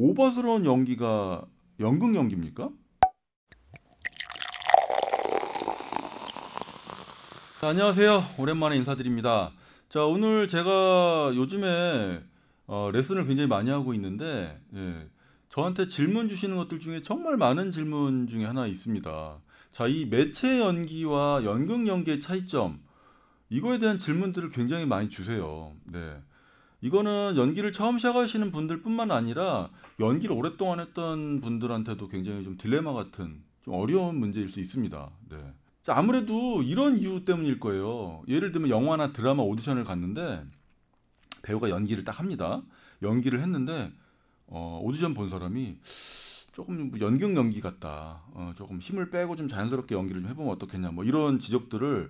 오버스러운 연기가 연극 연기입니까? 자, 안녕하세요. 오랜만에 인사드립니다. 자, 오늘 제가 요즘에 레슨을 굉장히 많이 하고 있는데, 저한테 질문 주시는 것들 중에 정말 많은 질문 중에 하나 있습니다. 자, 이 매체 연기와 연극 연기의 차이점, 이거에 대한 질문들을 굉장히 많이 주세요. 네. 이거는 연기를 처음 시작하시는 분들 뿐만 아니라 연기를 오랫동안 했던 분들한테도 굉장히 좀 딜레마 같은 좀 어려운 문제일 수 있습니다. 네. 자, 아무래도 이런 이유 때문일 거예요. 예를 들면 영화나 드라마 오디션을 갔는데 배우가 연기를 딱 합니다. 연기를 했는데 오디션 본 사람이 조금 뭐 연극 연기 같다. 조금 힘을 빼고 좀 자연스럽게 연기를 좀 해보면 어떻겠냐. 뭐 이런 지적들을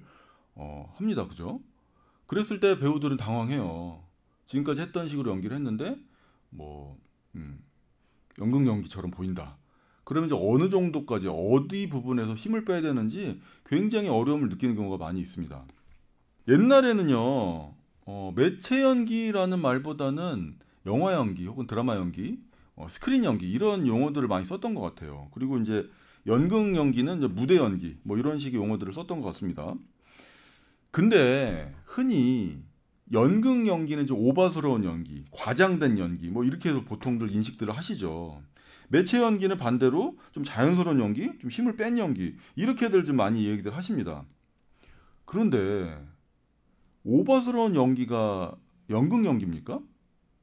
합니다. 그죠? 그랬을 때 배우들은 당황해요. 지금까지 했던 식으로 연기를 했는데 뭐 연극 연기처럼 보인다. 그러면 이제 어느 정도까지 어디 부분에서 힘을 빼야 되는지 굉장히 어려움을 느끼는 경우가 많이 있습니다. 옛날에는요, 매체 연기라는 말보다는 영화 연기 혹은 드라마 연기, 스크린 연기 이런 용어들을 많이 썼던 것 같아요. 그리고 이제 연극 연기는 이제 무대 연기 뭐 이런 식의 용어들을 썼던 것 같습니다. 근데 흔히 연극 연기는 좀 오바스러운 연기, 과장된 연기, 뭐 이렇게 해서 보통들 인식들을 하시죠. 매체 연기는 반대로 좀 자연스러운 연기, 좀 힘을 뺀 연기, 이렇게들 좀 많이 얘기들 하십니다. 그런데 오바스러운 연기가 연극 연기입니까?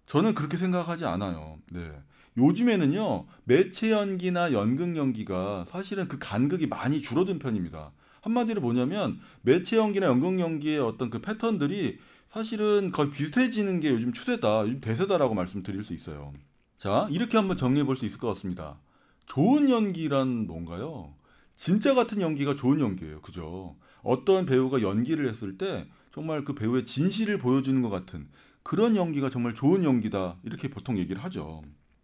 저는 그렇게 생각하지 않아요. 네. 요즘에는요, 매체 연기나 연극 연기가 사실은 그 간극이 많이 줄어든 편입니다. 한마디로 뭐냐면, 매체 연기나 연극 연기의 어떤 그 패턴들이 사실은 거의 비슷해지는 게 요즘 추세다, 요즘 대세다라고 말씀드릴 수 있어요. 자, 이렇게 한번 정리해 볼 수 있을 것 같습니다. 좋은 연기란 뭔가요? 진짜 같은 연기가 좋은 연기예요. 그죠? 어떤 배우가 연기를 했을 때 정말 그 배우의 진실을 보여주는 것 같은 그런 연기가 정말 좋은 연기다. 이렇게 보통 얘기를 하죠.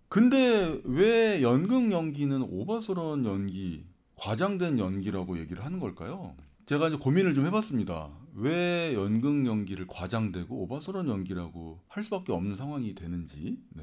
근데 왜 연극 연기는 오버스러운 연기, 과장된 연기라고 얘기를 하는 걸까요? 제가 이제 고민을 좀 해봤습니다. 왜 연극 연기를 과장되고 오버스러운 연기라고 할 수밖에 없는 상황이 되는지. 네.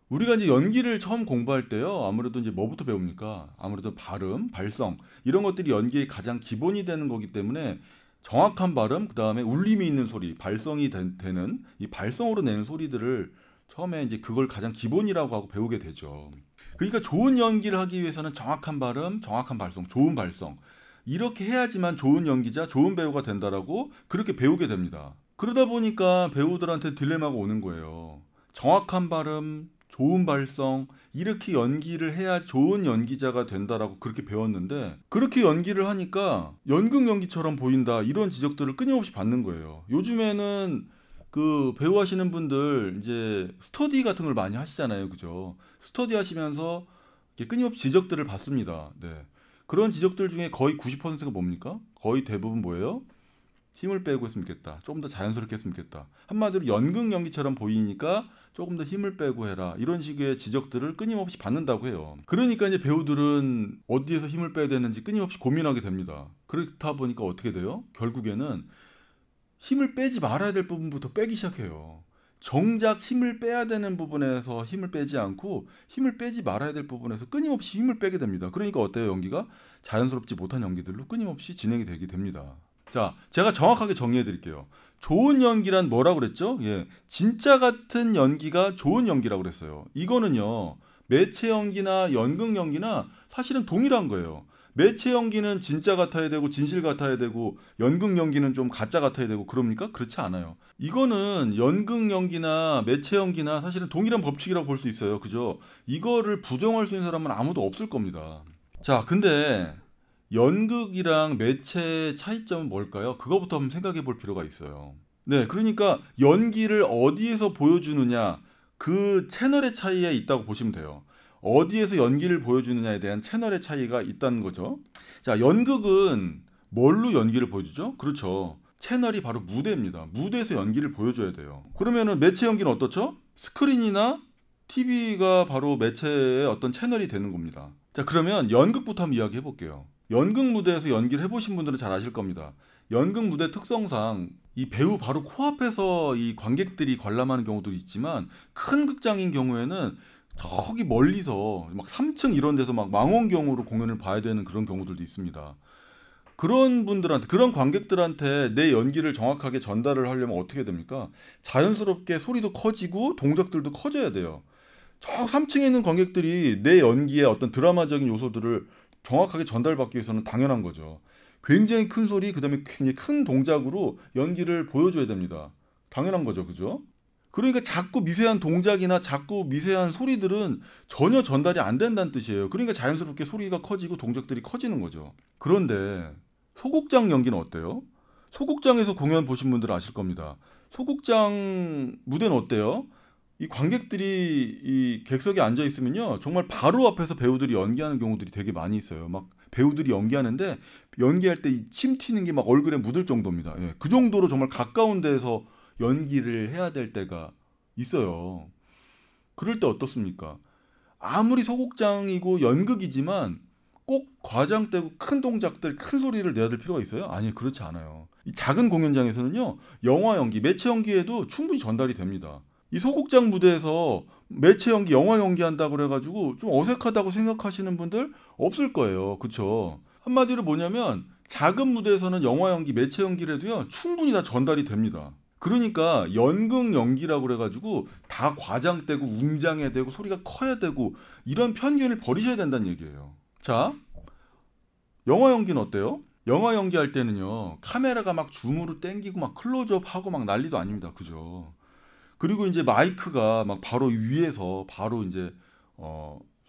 우리가 이제 연기를 처음 공부할 때요, 아무래도 이제 뭐부터 배웁니까? 아무래도 발음, 발성, 이런 것들이 연기의 가장 기본이 되는 거기 때문에 정확한 발음, 그 다음에 울림이 있는 소리, 발성이 되는 이 발성으로 내는 소리들을 처음에 이제 그걸 가장 기본이라고 하고 배우게 되죠. 그러니까 좋은 연기를 하기 위해서는 정확한 발음, 정확한 발성, 좋은 발성. 이렇게 해야지만 좋은 연기자, 좋은 배우가 된다라고 그렇게 배우게 됩니다. 그러다 보니까 배우들한테 딜레마가 오는 거예요. 정확한 발음, 좋은 발성, 이렇게 연기를 해야 좋은 연기자가 된다라고 그렇게 배웠는데, 그렇게 연기를 하니까 연극 연기처럼 보인다, 이런 지적들을 끊임없이 받는 거예요. 요즘에는 그 배우 하시는 분들 이제 스터디 같은 걸 많이 하시잖아요. 그죠? 스터디 하시면서 이렇게 끊임없이 지적들을 받습니다. 네. 그런 지적들 중에 거의 90%가 뭡니까? 거의 대부분 뭐예요? 힘을 빼고 했으면 좋겠다. 조금 더 자연스럽게 했으면 좋겠다. 한마디로 연극 연기처럼 보이니까 조금 더 힘을 빼고 해라. 이런 식의 지적들을 끊임없이 받는다고 해요. 그러니까 이제 배우들은 어디에서 힘을 빼야 되는지 끊임없이 고민하게 됩니다. 그렇다 보니까 어떻게 돼요? 결국에는 힘을 빼지 말아야 될 부분부터 빼기 시작해요. 정작 힘을 빼야 되는 부분에서 힘을 빼지 않고 힘을 빼지 말아야 될 부분에서 끊임없이 힘을 빼게 됩니다. 그러니까 어때요? 연기가 자연스럽지 못한 연기들로 끊임없이 진행이 되게 됩니다. 자, 제가 정확하게 정리해 드릴게요. 좋은 연기란 뭐라고 그랬죠? 예, 진짜 같은 연기가 좋은 연기라고 그랬어요. 이거는요, 매체 연기나 연극 연기나 사실은 동일한 거예요. 매체 연기는 진짜 같아야 되고 진실 같아야 되고 연극 연기는 좀 가짜 같아야 되고 그럽니까? 그렇지 않아요. 이거는 연극 연기나 매체 연기나 사실은 동일한 법칙이라고 볼 수 있어요. 그죠? 이거를 부정할 수 있는 사람은 아무도 없을 겁니다. 자, 근데 연극이랑 매체의 차이점은 뭘까요? 그거부터 한번 생각해 볼 필요가 있어요. 네, 그러니까 연기를 어디에서 보여주느냐, 그 채널의 차이에 있다고 보시면 돼요. 어디에서 연기를 보여주느냐에 대한 채널의 차이가 있다는 거죠. 자, 연극은 뭘로 연기를 보여주죠? 그렇죠. 채널이 바로 무대입니다. 무대에서 연기를 보여줘야 돼요. 그러면은 매체 연기는 어떻죠? 스크린이나 TV가 바로 매체의 어떤 채널이 되는 겁니다. 자, 그러면 연극부터 한번 이야기해 볼게요. 연극 무대에서 연기를 해보신 분들은 잘 아실 겁니다. 연극 무대 특성상 이 배우 바로 코앞에서 이 관객들이 관람하는 경우도 있지만 큰 극장인 경우에는 저기 멀리서 막 3층 이런 데서 막 망원경으로 공연을 봐야 되는 그런 경우들도 있습니다. 그런 분들한테, 그런 관객들한테 내 연기를 정확하게 전달을 하려면 어떻게 됩니까? 자연스럽게 소리도 커지고 동작들도 커져야 돼요. 저 3층에 있는 관객들이 내 연기의 어떤 드라마적인 요소들을 정확하게 전달받기 위해서는 당연한 거죠. 굉장히 큰 소리, 그다음에 굉장히 큰 동작으로 연기를 보여줘야 됩니다. 당연한 거죠, 그죠? 그러니까 자꾸 미세한 동작이나 자꾸 미세한 소리들은 전혀 전달이 안 된다는 뜻이에요. 그러니까 자연스럽게 소리가 커지고 동작들이 커지는 거죠. 그런데 소극장 연기는 어때요? 소극장에서 공연 보신 분들은 아실 겁니다. 소극장 무대는 어때요? 이 관객들이 이 객석에 앉아 있으면요, 정말 바로 앞에서 배우들이 연기하는 경우들이 되게 많이 있어요. 막 배우들이 연기하는데 연기할 때 침 튀는 게 막 얼굴에 묻을 정도입니다. 예, 그 정도로 정말 가까운 데서 연기를 해야 될 때가 있어요. 그럴 때 어떻습니까? 아무리 소극장이고 연극이지만 꼭 과장되고 큰 동작들, 큰 소리를 내야 될 필요가 있어요? 아니, 그렇지 않아요. 이 작은 공연장에서는요, 영화 연기, 매체 연기에도 충분히 전달이 됩니다. 이 소극장 무대에서 매체 연기, 영화 연기한다고 그래가지고 좀 어색하다고 생각하시는 분들 없을 거예요. 그쵸? 한마디로 뭐냐면 작은 무대에서는 영화 연기, 매체 연기를 해도요, 충분히 다 전달이 됩니다. 그러니까 연극 연기라고 그래가지고 다 과장되고 웅장해야 되고 소리가 커야 되고 이런 편견을 버리셔야 된다는 얘기예요. 자, 영화 연기는 어때요? 영화 연기할 때는요, 카메라가 막 줌으로 땡기고 막 클로즈업하고 막 난리도 아닙니다. 그죠? 그리고 이제 마이크가 막 바로 위에서 바로 이제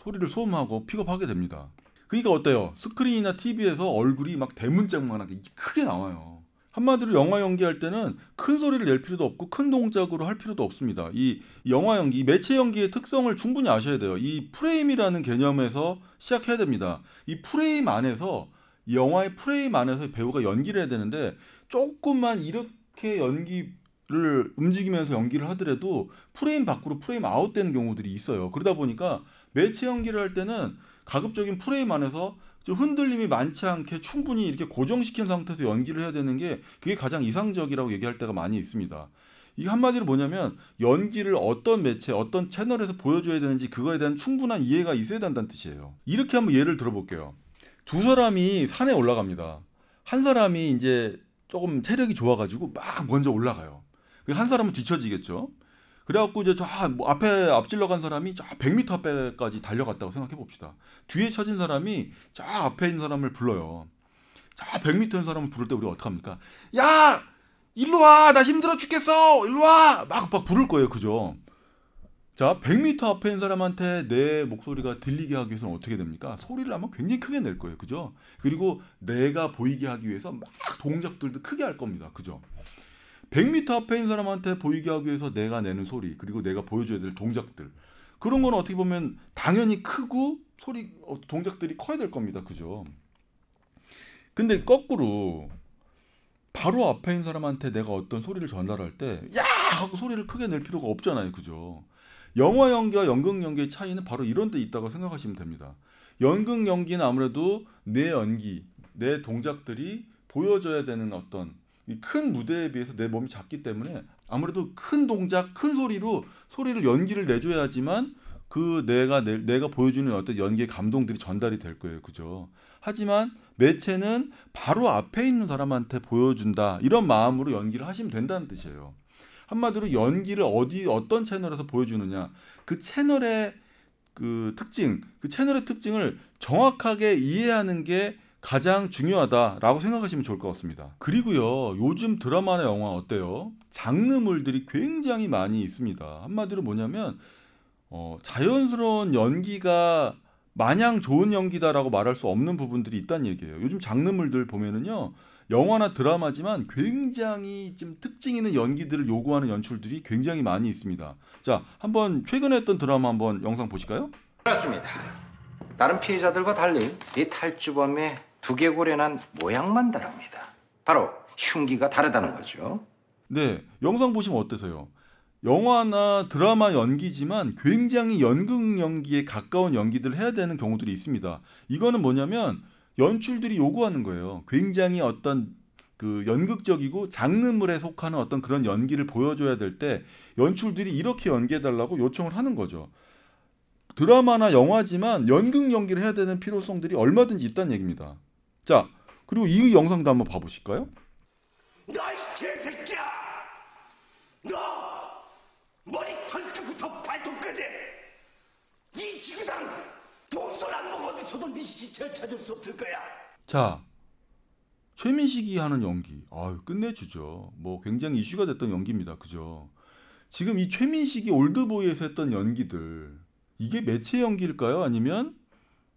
소리를 소음하고 픽업하게 됩니다. 그러니까 어때요? 스크린이나 TV에서 얼굴이 막 대문짝만하게 크게 나와요. 한마디로 영화 연기할 때는 큰 소리를 낼 필요도 없고 큰 동작으로 할 필요도 없습니다. 이 영화 연기, 이 매체 연기의 특성을 충분히 아셔야 돼요. 이 프레임이라는 개념에서 시작해야 됩니다. 이 프레임 안에서, 이 영화의 프레임 안에서 배우가 연기를 해야 되는데 조금만 이렇게 연기를 움직이면서 연기를 하더라도 프레임 밖으로 프레임 아웃 되는 경우들이 있어요. 그러다 보니까 매체 연기를 할 때는 가급적인 프레임 안에서 좀 흔들림이 많지 않게 충분히 이렇게 고정시킨 상태에서 연기를 해야 되는 게 그게 가장 이상적이라고 얘기할 때가 많이 있습니다. 이게 한마디로 뭐냐면 연기를 어떤 매체, 어떤 채널에서 보여줘야 되는지 그거에 대한 충분한 이해가 있어야 된다는 뜻이에요. 이렇게 한번 예를 들어볼게요. 두 사람이 산에 올라갑니다. 한 사람이 이제 조금 체력이 좋아가지고 막 먼저 올라가요. 한 사람은 뒤처지겠죠. 그래갖고 이제 저 앞에 앞질러 간 사람이 저 100m 앞에까지 달려갔다고 생각해 봅시다. 뒤에 처진 사람이 저 앞에 있는 사람을 불러요. 저 100m 있는 사람을 부를 때 우리가 어떡합니까? 야! 일로 와! 나 힘들어 죽겠어! 일로 와! 막 부를 거예요. 그죠? 자, 100m 앞에 있는 사람한테 내 목소리가 들리게 하기 위해서는 어떻게 됩니까? 소리를 아마 굉장히 크게 낼 거예요. 그죠? 그리고 내가 보이게 하기 위해서 막 동작들도 크게 할 겁니다. 그죠? 100m 앞에 있는 사람한테 보이게 하기 위해서 내가 내는 소리, 그리고 내가 보여줘야 될 동작들, 그런 건 어떻게 보면 당연히 크고 동작들이 커야 될 겁니다. 그죠? 근데 거꾸로 바로 앞에 있는 사람한테 내가 어떤 소리를 전달할 때 야! 하고 소리를 크게 낼 필요가 없잖아요. 그죠? 영화 연기와 연극 연기의 차이는 바로 이런 데 있다고 생각하시면 됩니다. 연극 연기는 아무래도 내 연기, 내 동작들이 보여져야 되는 어떤 큰 무대에 비해서 내 몸이 작기 때문에 아무래도 큰 동작, 큰 소리로 소리를 연기를 내줘야지만 그 내가 보여주는 어떤 연기의 감동들이 전달이 될 거예요. 그죠? 하지만 매체는 바로 앞에 있는 사람한테 보여준다. 이런 마음으로 연기를 하시면 된다는 뜻이에요. 한마디로 연기를 어떤 채널에서 보여주느냐. 그 채널의 그 채널의 특징을 정확하게 이해하는 게 가장 중요하다라고 생각하시면 좋을 것 같습니다. 그리고요, 요즘 드라마나 영화 어때요? 장르물들이 굉장히 많이 있습니다. 한마디로 뭐냐면 자연스러운 연기가 마냥 좋은 연기다라고 말할 수 없는 부분들이 있다는 얘기예요. 요즘 장르물들 보면은요, 영화나 드라마지만 굉장히 좀 특징 있는 연기들을 요구하는 연출들이 굉장히 많이 있습니다. 자, 한번 최근에 했던 드라마 한번 영상 보실까요? 그렇습니다. 다른 피해자들과 달리 이 탈주범의 두개골에는 모양만 다릅니다. 바로 흉기가 다르다는 거죠. 네, 영상 보시면 어떠세요? 영화나 드라마 연기지만 굉장히 연극 연기에 가까운 연기들을 해야 되는 경우들이 있습니다. 이거는 뭐냐면 연출들이 요구하는 거예요. 굉장히 어떤 그 연극적이고 장르물에 속하는 어떤 그런 연기를 보여줘야 될 때 연출들이 이렇게 연기해달라고 요청을 하는 거죠. 드라마나 영화지만 연극 연기를 해야 되는 필요성들이 얼마든지 있다는 얘기입니다. 자, 그리고 이 영상도 한번 봐보실까요? 너이 개새끼야! 너 머리털끝부터 발톱까지 이 지구상 동서남북 어디서도 네 시체를 찾을 수 없을 거야. 자, 최민식이 하는 연기, 아유 끝내주죠. 뭐 굉장히 이슈가 됐던 연기입니다. 그죠? 지금 이 최민식이 올드보이에서 했던 연기들, 이게 매체 연기일까요? 아니면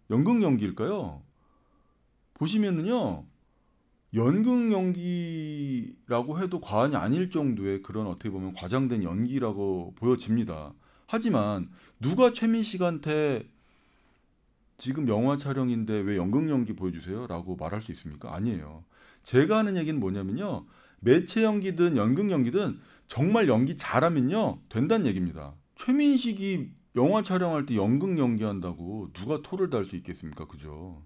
연극 연기일까요? 보시면은요, 연극 연기라고 해도 과언이 아닐 정도의 그런 어떻게 보면 과장된 연기라고 보여집니다. 하지만 누가 최민식한테 지금 영화 촬영인데 왜 연극 연기 보여주세요? 라고 말할 수 있습니까? 아니에요. 제가 하는 얘기는 뭐냐면요, 매체 연기든 연극 연기든 정말 연기 잘하면요 된다는 얘기입니다. 최민식이 영화 촬영할 때 연극 연기한다고 누가 토를 달 수 있겠습니까? 그죠?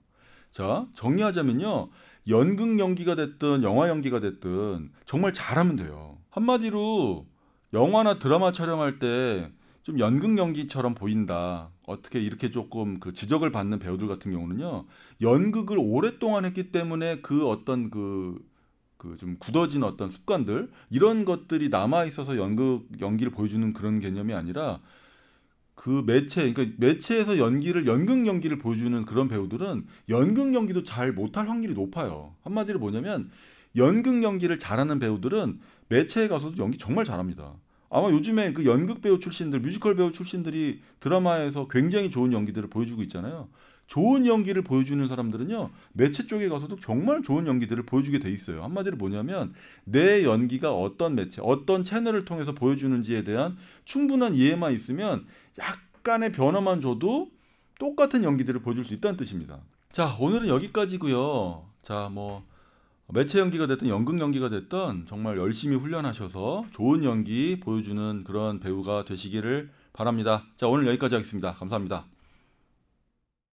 자, 정리하자면요, 연극 연기가 됐든 영화 연기가 됐든 정말 잘하면 돼요. 한마디로 영화나 드라마 촬영할 때 좀 연극 연기처럼 보인다, 어떻게 이렇게 조금 그 지적을 받는 배우들 같은 경우는요, 연극을 오랫동안 했기 때문에 그 어떤 그 좀 굳어진 어떤 습관들, 이런 것들이 남아 있어서 연극 연기를 보여주는 그런 개념이 아니라, 그 매체, 그러니까 매체에서 연극 연기를 보여주는 그런 배우들은 연극 연기도 잘 못할 확률이 높아요. 한마디로 뭐냐면, 연극 연기를 잘하는 배우들은 매체에 가서도 연기 정말 잘합니다. 아마 요즘에 그 연극 배우 출신들, 뮤지컬 배우 출신들이 드라마에서 굉장히 좋은 연기들을 보여주고 있잖아요. 좋은 연기를 보여주는 사람들은요, 매체 쪽에 가서도 정말 좋은 연기들을 보여주게 돼 있어요. 한마디로 뭐냐면, 내 연기가 어떤 매체, 어떤 채널을 통해서 보여주는지에 대한 충분한 이해만 있으면 약간의 변화만 줘도 똑같은 연기들을 보여줄 수 있다는 뜻입니다. 자, 오늘은 여기까지고요. 자, 뭐 매체 연기가 됐든 연극 연기가 됐든 정말 열심히 훈련하셔서 좋은 연기 보여주는 그런 배우가 되시기를 바랍니다. 자, 오늘 여기까지 하겠습니다. 감사합니다.